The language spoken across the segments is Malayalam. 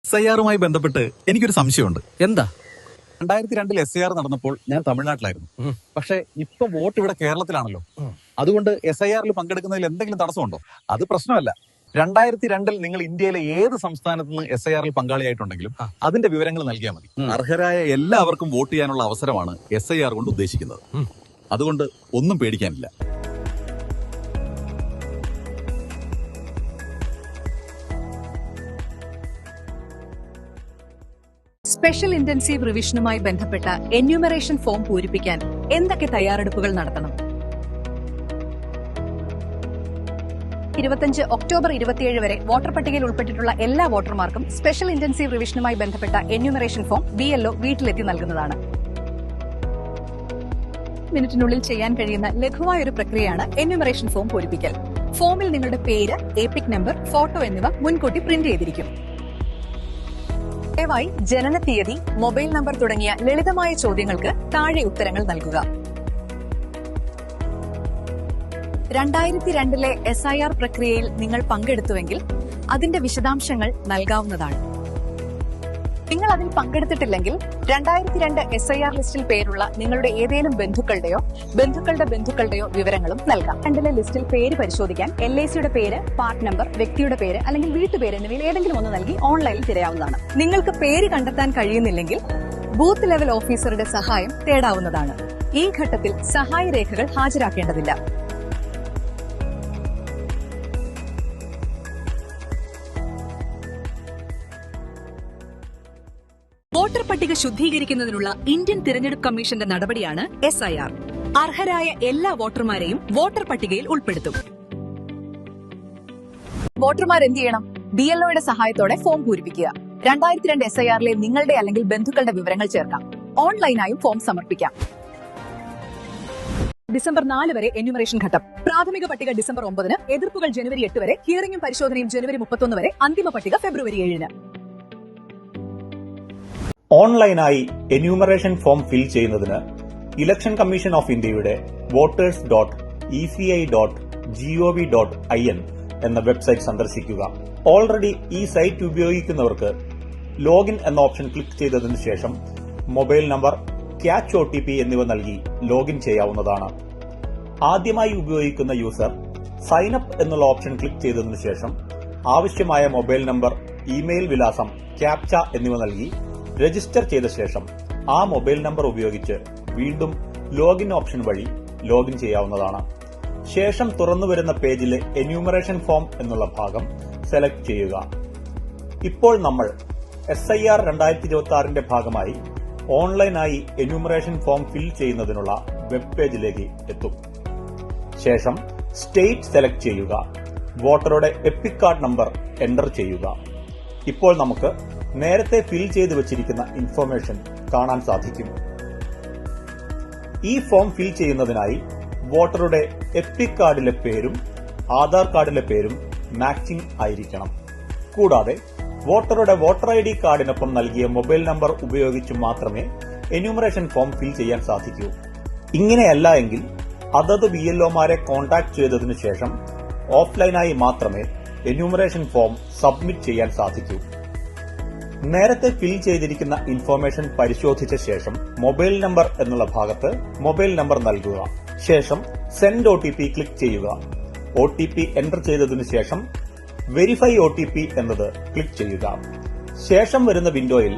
SIR-മായി ബന്ധപ്പെട്ട് എനിക്കൊരു സംശയമുണ്ട്. എന്താ? 2002 SIR നടന്നപ്പോൾ ഞാൻ തമിഴ്നാട്ടിലായിരുന്നു. പക്ഷേ ഇപ്പൊ വോട്ട് ഇവിടെ കേരളത്തിലാണല്ലോ. അതുകൊണ്ട് SIR-ൽ പങ്കെടുക്കുന്നതിൽ എന്തെങ്കിലും തടസ്സമുണ്ടോ? അത് പ്രശ്നമല്ല. 2002 നിങ്ങൾ ഇന്ത്യയിലെ ഏത് സംസ്ഥാനത്ത് നിന്ന് SIR-ൽ പങ്കാളിയായിട്ടുണ്ടെങ്കിലും അതിന്റെ വിവരങ്ങൾ നൽകിയാൽ മതി. അർഹരായ എല്ലാവർക്കും വോട്ട് ചെയ്യാനുള്ള അവസരമാണ് SIR കൊണ്ട് ഉദ്ദേശിക്കുന്നത്. അതുകൊണ്ട് ഒന്നും പേടിക്കാനില്ല. സ്പെഷ്യൽ ഇന്റൻസീവ് റിവിഷനുമായി ബന്ധപ്പെട്ട എന്യൂമറേഷൻ ഫോം പൂരിപ്പിക്കാൻ എന്തൊക്കെ തയ്യാറെടുപ്പുകൾ നടത്തണം? 25 ഒക്ടോബർ 27 വരെ വോട്ടർ പട്ടികയിൽ ഉൾപ്പെട്ടിട്ടുള്ള എല്ലാ വോട്ടർമാർക്കും സ്പെഷ്യൽ ഇന്റൻസീവ് റിവിഷനുമായി ബന്ധപ്പെട്ട എന്യൂമറേഷൻ ഫോം BLO വീട്ടിലെത്തി നൽകുന്നതാണ്. മിനിറ്റിനുള്ളിൽ ചെയ്യാൻ കഴിയുന്ന ലഘുവായ ഒരു പ്രക്രിയയാണ് എന്യൂമറേഷൻ ഫോം പൂരിപ്പിക്കൽ. ഫോമിൽ നിങ്ങളുടെ പേര്, എപിക് നമ്പർ, ഫോട്ടോ എന്നിവ മുൻകൂട്ടി പ്രിന്റ് ചെയ്തിരിക്കും. ദയവായി ജനന തീയതി, മൊബൈൽ നമ്പർ തുടങ്ങിയ ലളിതമായ ചോദ്യങ്ങൾക്ക് താഴെ ഉത്തരങ്ങൾ നൽകുക. 2002 SIR പ്രക്രിയയിൽ നിങ്ങൾ പങ്കെടുത്തുവെങ്കിൽ അതിന്റെ വിശദാംശങ്ങൾ നൽകാവുന്നതാണ്. നിങ്ങൾ അതിൽ പങ്കെടുത്തിട്ടില്ലെങ്കിൽ 2002 SIR ലിസ്റ്റിൽ പേരുള്ള നിങ്ങളുടെ ഏതെങ്കിലും ബന്ധുക്കളുടെയോ വിവരങ്ങളും നൽകാം. 2 ലിസ്റ്റിൽ പേര് പരിശോധിക്കാൻ LICയുടെ പേര്, പാർട്ട് നമ്പർ, വ്യക്തിയുടെ പേര് അല്ലെങ്കിൽ വീട്ടുപേര് എന്നിവയിൽ ഏതെങ്കിലും ഒന്ന് നൽകി ഓൺലൈനിൽ തിരയാവുന്നതാണ്. നിങ്ങൾക്ക് പേര് കണ്ടെത്താൻ കഴിയുന്നില്ലെങ്കിൽ ബൂത്ത് ലെവൽ ഓഫീസറുടെ സഹായം തേടാവുന്നതാണ്. ഈ ഘട്ടത്തിൽ സഹായ രേഖകൾ ഹാജരാക്കേണ്ടതില്ല. വോട്ടർ പട്ടിക ശുദ്ധീകരിക്കുന്നതിനുള്ള ഇന്ത്യൻ തിരഞ്ഞെടുപ്പ് കമ്മീഷന്റെ നടപടിയാണ് SIR. അർഹരായ എല്ലാ വോട്ടർമാരെയും വോട്ടർ പട്ടികയിൽ ഉൾപ്പെടുത്തും. വോട്ടർമാർ എന്ത് ചെയ്യണം? BLOയുടെ സഹായത്തോടെ ഫോം പൂരിപ്പിക്കുക. 2002 SIR-ലെ നിങ്ങളുടെ അല്ലെങ്കിൽ ബന്ധുക്കളുടെ വിവരങ്ങൾ ചേർക്കാം. ഓൺലൈനായും ഫോം സമർപ്പിക്കാം. ഡിസംബർ 4 വരെ എന്യൂമറേഷൻ ഘട്ടം. പ്രാഥമിക പട്ടിക ഡിസംബർ 9-ന്, എതിർപ്പുകൾ ജനുവരി 8 വരെ, ഹിയറിംഗും പരിശോധനയും ജനുവരി 31 വരെ, അന്തിമ പട്ടിക ഫെബ്രുവരി 7-ന്. ഓൺലൈനായി എന്യൂമറേഷൻ ഫോം ഫിൽ ചെയ്യുന്നതിന് ഇലക്ഷൻ കമ്മീഷൻ ഓഫ് ഇന്ത്യയുടെ voters.eci.gov.in എന്ന വെബ്സൈറ്റ് സന്ദർശിക്കുക. ഓൾറെഡി ഈ സൈറ്റ് ഉപയോഗിക്കുന്നവർക്ക് ലോഗിൻ എന്ന ഓപ്ഷൻ ക്ലിക്ക് ചെയ്തതിനു ശേഷം മൊബൈൽ നമ്പർ, ക്യാച്ച് OTP എന്നിവ നൽകി ലോഗിൻ ചെയ്യാവുന്നതാണ്. ആദ്യമായി ഉപയോഗിക്കുന്ന യൂസർ സൈൻ അപ്പ് എന്നുള്ള ഓപ്ഷൻ ക്ലിക്ക് ചെയ്തതിനു ശേഷം ആവശ്യമായ മൊബൈൽ നമ്പർ, ഇമെയിൽ വിലാസം, ക്യാപ്ച എന്നിവ നൽകി രജിസ്റ്റർ ചെയ്ത ശേഷം ആ മൊബൈൽ നമ്പർ ഉപയോഗിച്ച് വീണ്ടും ലോഗിൻ ഓപ്ഷൻ വഴി ലോഗിൻ ചെയ്യാവുന്നതാണ്. ശേഷം തുറന്നുവരുന്ന പേജിലെ എന്യൂമറേഷൻ ഫോം എന്നുള്ള ഭാഗം സെലക്ട് ചെയ്യുക. ഇപ്പോൾ നമ്മൾ SIR 2026ന്റെ ഭാഗമായി ഓൺലൈനായി എന്യൂമറേഷൻ ഫോം ഫിൽ ചെയ്യുന്നതിനുള്ള വെബ് പേജിലേക്ക് എത്തും. ശേഷം സ്റ്റേറ്റ് സെലക്ട് ചെയ്യുക. വോട്ടറുടെ എപ്പിക് കാർഡ് നമ്പർ എന്റർ ചെയ്യുക. ഇപ്പോൾ നമുക്ക് നേരത്തെ ഫിൽ ചെയ്തു വച്ചിരിക്കുന്ന ഇൻഫർമേഷൻ കാണാൻ സാധിക്കും. ഈ ഫോം ഫിൽ ചെയ്യുന്നതിനായി വോട്ടറുടെ എപ്പിക് കാർഡിലെ പേരും ആധാർ കാർഡിലെ പേരും മാച്ചിങ് ആയിരിക്കണം. കൂടാതെ വോട്ടറുടെ വോട്ടർ ID കാർഡിനൊപ്പം നൽകിയ മൊബൈൽ നമ്പർ ഉപയോഗിച്ച് മാത്രമേ എന്യൂമറേഷൻ ഫോം ഫിൽ ചെയ്യാൻ സാധിക്കൂ. ഇങ്ങനെയല്ല എങ്കിൽ അതത് BLOമാരെ കോൺടാക്ട് ചെയ്തതിനു ശേഷം ഓഫ്ലൈനായി മാത്രമേ എന്യൂമറേഷൻ ഫോം സബ്മിറ്റ് ചെയ്യാൻ സാധിക്കൂ. നേരത്തെ ഫിൽ ചെയ്തിരിക്കുന്ന ഇൻഫർമേഷൻ പരിശോധിച്ച ശേഷം മൊബൈൽ നമ്പർ എന്നുള്ള ഭാഗത്ത് മൊബൈൽ നമ്പർ നൽകുക. ശേഷം സെൻഡ് OTP ക്ലിക്ക് ചെയ്യുക. OTP എന്റർ ചെയ്തതിനു ശേഷം വെരിഫൈ OTP എന്നത് ക്ലിക്ക് ചെയ്യുക. ശേഷം വരുന്ന വിൻഡോയിൽ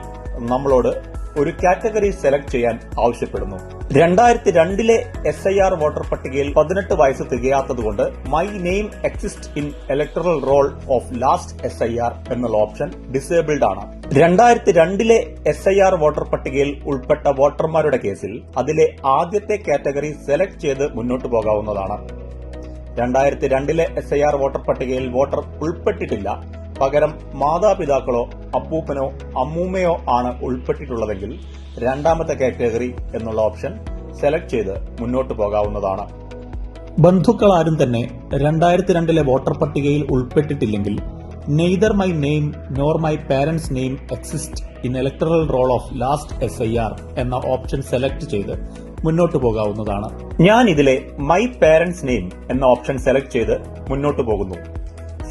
നമ്മളോട് ഒരു കാറ്റഗറി സെലക്ട് ചെയ്യാൻ ആവശ്യപ്പെടുന്നു. 2002 SIR വോട്ടർ പട്ടികയിൽ 18 വയസ്സ് തികയാത്തതുകൊണ്ട് my name exist in electoral roll of last SIR എന്നുള്ള ഓപ്ഷൻ ഡിസേബിൾഡ് ആണ്. 2002 SIR വോട്ടർ പട്ടികയിൽ ഉൾപ്പെട്ട വോട്ടർമാരുടെ കേസിൽ അതിലെ ആദ്യത്തെ കാറ്റഗറി സെലക്ട് ചെയ്ത് മുന്നോട്ടു പോകാവുന്നതാണ്. 2002 SIR വോട്ടർ പട്ടികയിൽ വോട്ടർ ഉൾപ്പെട്ടിട്ടില്ല, പകരം മാതാപിതാക്കളോ അപ്പൂപ്പനോ അമ്മൂമ്മയോ ആണ് ഉൾപ്പെട്ടിട്ടുള്ളതെങ്കിൽ രണ്ടാമത്തെ കാറ്റഗറി എന്നുള്ള ഓപ്ഷൻ സെലക്ട് ചെയ്ത് മുന്നോട്ട് പോകാവുന്നതാണ്. ബന്ധുക്കളാരും തന്നെ 2002 വോട്ടർ പട്ടികയിൽ ഉൾപ്പെട്ടിട്ടില്ലെങ്കിൽ neither my name nor my parents name exist in electoral roll of last SIR എന്ന ഓപ്ഷൻ സെലക്ട് ചെയ്ത് മുന്നോട്ട് പോകാവുന്നതാണ്. ഞാൻ ഇതിലെ മൈ പാരന്റ്സ് നെയിം എന്ന ഓപ്ഷൻ സെലക്ട് ചെയ്ത് മുന്നോട്ട് പോകുന്നു.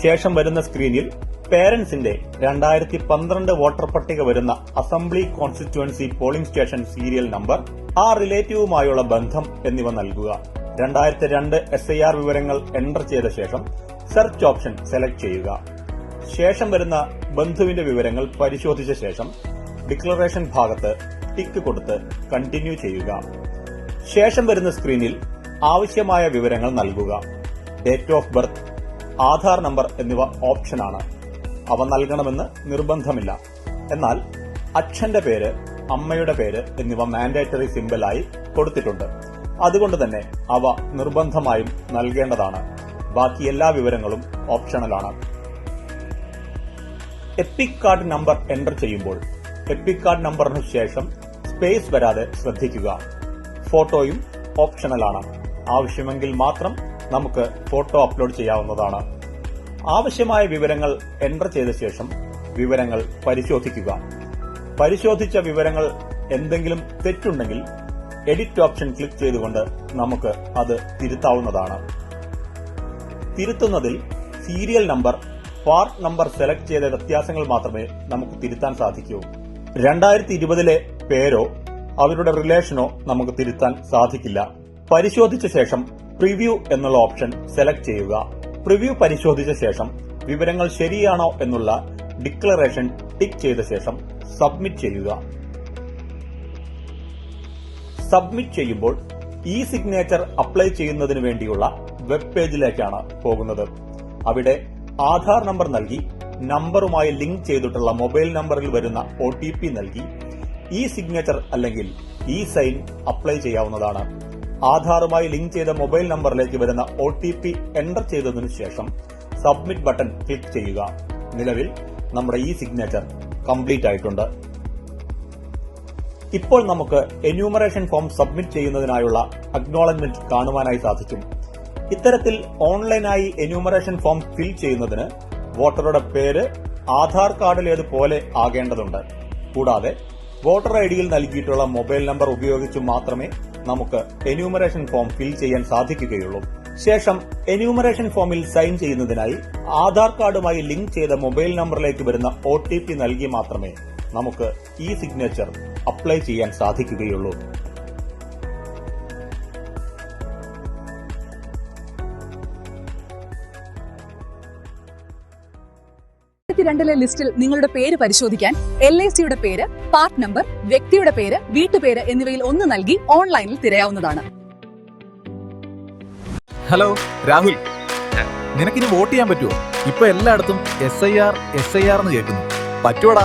ശേഷം വരുന്ന സ്ക്രീനിൽ പേരന്റ്സിന്റെ 2012 വോട്ടർ പട്ടിക വരുന്ന assembly constituency polling station serial number, ആ റിലേറ്റീവുമായുള്ള ബന്ധം എന്നിവ നൽകുക. 2002 SIR വിവരങ്ങൾ എന്റർ ചെയ്ത ശേഷം സെർച്ച് ഓപ്ഷൻ സെലക്ട് ചെയ്യുക. ശേഷം വരുന്ന ബന്ധുവിന്റെ വിവരങ്ങൾ പരിശോധിച്ച ശേഷം ഡിക്ലറേഷൻ ഭാഗത്ത് ടിക്ക് കൊടുത്ത് കണ്ടിന്യൂ ചെയ്യുക. ശേഷം വരുന്ന സ്ക്രീനിൽ ആവശ്യമായ വിവരങ്ങൾ നൽകുക. Date of birth, Aadhaar number എന്നിവ ഓപ്ഷനാണ്. അവ നൽകണമെന്ന് നിർബന്ധമില്ല. എന്നാൽ അച്ഛന്റെ പേര്, അമ്മയുടെ പേര് എന്നിവ മാൻഡേറ്ററി സിംബലായി കൊടുത്തിട്ടുണ്ട്. അതുകൊണ്ട് തന്നെ അവ നിർബന്ധമായും നൽകേണ്ടതാണ്. ബാക്കി എല്ലാ വിവരങ്ങളും ഓപ്ഷണലാണ്. എപ്പിക് കാർഡ് നമ്പർ എന്റർ ചെയ്യുമ്പോൾ എപ്പിക് കാർഡ് നമ്പറിന് ശേഷം സ്പേസ് വരാതെ ശ്രദ്ധിക്കുക. ഫോട്ടോയും ഓപ്ഷണലാണ്. ആവശ്യമെങ്കിൽ മാത്രം നമുക്ക് ഫോട്ടോ അപ്ലോഡ് ചെയ്യാവുന്നതാണ്. ആവശ്യമായ വിവരങ്ങൾ എന്റർ ചെയ്ത ശേഷം വിവരങ്ങൾ പരിശോധിക്കുക. പരിശോധിച്ച വിവരങ്ങൾ എന്തെങ്കിലും തെറ്റുണ്ടെങ്കിൽ എഡിറ്റ് ഓപ്ഷൻ ക്ലിക്ക് ചെയ്തുകൊണ്ട് നമുക്ക് അത് തിരുത്താവുന്നതാണ്. തിരുത്തുന്നതിൽ serial number, part number select ചെയ്ത വ്യത്യാസങ്ങൾ മാത്രമേ നമുക്ക് തിരുത്താൻ സാധിക്കൂ. 2020 പേരോ അവരുടെ റിലേഷനോ നമുക്ക് തിരുത്താൻ സാധിക്കില്ല. പരിശോധിച്ച ശേഷം പ്രിവ്യൂ എന്നുള്ള ഓപ്ഷൻ സെലക്ട് ചെയ്യുക. പ്രിവ്യൂ പരിശോധിച്ച ശേഷം വിവരങ്ങൾ ശരിയാണോ എന്നുള്ള ഡിക്ലറേഷൻ ടിക്ക് ചെയ്ത ശേഷം സബ്മിറ്റ് ചെയ്യുക. സബ്മിറ്റ് ചെയ്യുമ്പോൾ ഇ സിഗ്നേച്ചർ അപ്ലൈ ചെയ്യുന്നതിന് വേണ്ടിയുള്ള വെബ് പേജിലേക്കാണ് പോകുന്നത്. അവിടെ ആധാർ നമ്പർ നൽകി നമ്പറുമായി ലിങ്ക് ചെയ്തിട്ടുള്ള മൊബൈൽ നമ്പറിൽ വരുന്ന OTP നൽകി ഇ സിഗ്നേച്ചർ അല്ലെങ്കിൽ ഇ സൈൻ അപ്ലൈ ചെയ്യാവുന്നതാണ്. ആധാറുമായി ലിങ്ക് ചെയ്ത മൊബൈൽ നമ്പറിലേക്ക് വരുന്ന OTP എന്റർ ചെയ്തതിനു ശേഷം സബ്മിറ്റ് ബട്ടൺ ക്ലിക്ക് ചെയ്യുക. നിലവിൽ നമ്മുടെ ഇ സിഗ്നേച്ചർ കംപ്ലീറ്റ് ആയിട്ടുണ്ട്. ഇപ്പോൾ നമുക്ക് എന്യൂമറേഷൻ ഫോം സബ്മിറ്റ് ചെയ്യുന്നതിനായുള്ള അക്നോളജ്മെന്റ് കാണുവാനായി സാധിക്കും. ഇത്തരത്തിൽ ഓൺലൈനായി എന്യൂമറേഷൻ ഫോം ഫിൽ ചെയ്യുന്നതിന് വോട്ടറുടെ പേര് ആധാർ കാർഡിലേതുപോലെ ആകേണ്ടതുണ്ട്. കൂടാതെ വോട്ടർ ഐഡിയിൽ നൽകിയിട്ടുള്ള മൊബൈൽ നമ്പർ ഉപയോഗിച്ച് മാത്രമേ നമുക്ക് എന്യൂമറേഷൻ ഫോം ഫിൽ ചെയ്യാൻ സാധിക്കുകയുള്ളൂ. ശേഷം എന്യൂമറേഷൻ ഫോമിൽ സൈൻ ചെയ്യുന്നതിനായി ആധാർ കാർഡുമായി ലിങ്ക് ചെയ്ത മൊബൈൽ നമ്പറിലേക്ക് വരുന്ന OTP നൽകി മാത്രമേ നമുക്ക് ഇ സിഗ്നേച്ചർ അപ്ലൈ ചെയ്യാൻ സാധിക്കുകയുള്ളൂ. 2022 ലിസ്റ്റിൽ നിങ്ങളുടെ പേര് പരിശോധിക്കാൻ LICയുടെ പേര്, പാർട്ട് നമ്പർ, വ്യക്തിയുടെ പേര്, വീട്ടുപേര് എന്നിവയിൽ ഒന്ന് നൽകി ഓൺലൈനിൽ തിരയാവുന്നതാണ്. ഹലോ രാഹുൽ, നിനക്കിനി വോട്ട് ചെയ്യാൻ പറ്റുമോ? ഇപ്പൊ എല്ലായിടത്തും SIR എന്ന് കേൾക്കുന്നു. പറ്റുവാടാ?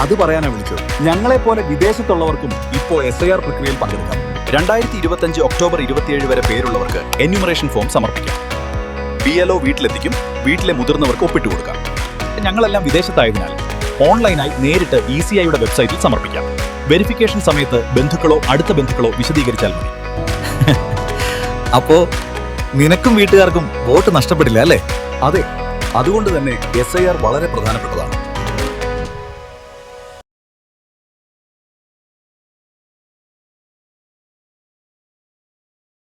അത് പറയാനാ വിളിച്ചത്. ഞങ്ങളെ പോലെ വിദേശത്തുള്ളവർക്കും ഇപ്പോ SIR പ്രക്രിയയിൽ പങ്കെടുക്കാം. 2025 ഒക്ടോബർ 27 വരെ പേരുള്ളവർക്ക് എന്യൂമറേഷൻ ഫോം സമർപ്പിക്കാം. BLO വീട്ടിലെത്തിക്കും. വീട്ടിലെ മുതിർന്നവർക്ക് ഒപ്പിട്ട് കൊടുക്കാം. ഞങ്ങളെല്ലാം വിദേശത്തായതിനാൽ ഓൺലൈനായി നേരിട്ട് ECIയുടെ വെബ്സൈറ്റിൽ സമർപ്പിക്കാം. വെരിഫിക്കേഷൻ സമയത്ത് ബന്ധുക്കളോ അടുത്ത ബന്ധുക്കളോ വിശദീകരിച്ചാൽ മതി. അപ്പോ നിനക്കും വീട്ടുകാർക്കും വോട്ട് നഷ്ടപ്പെടില്ല അല്ലേ? അതെ, അതുകൊണ്ട് തന്നെ SIR വളരെ പ്രധാനപ്പെട്ടതാണ്.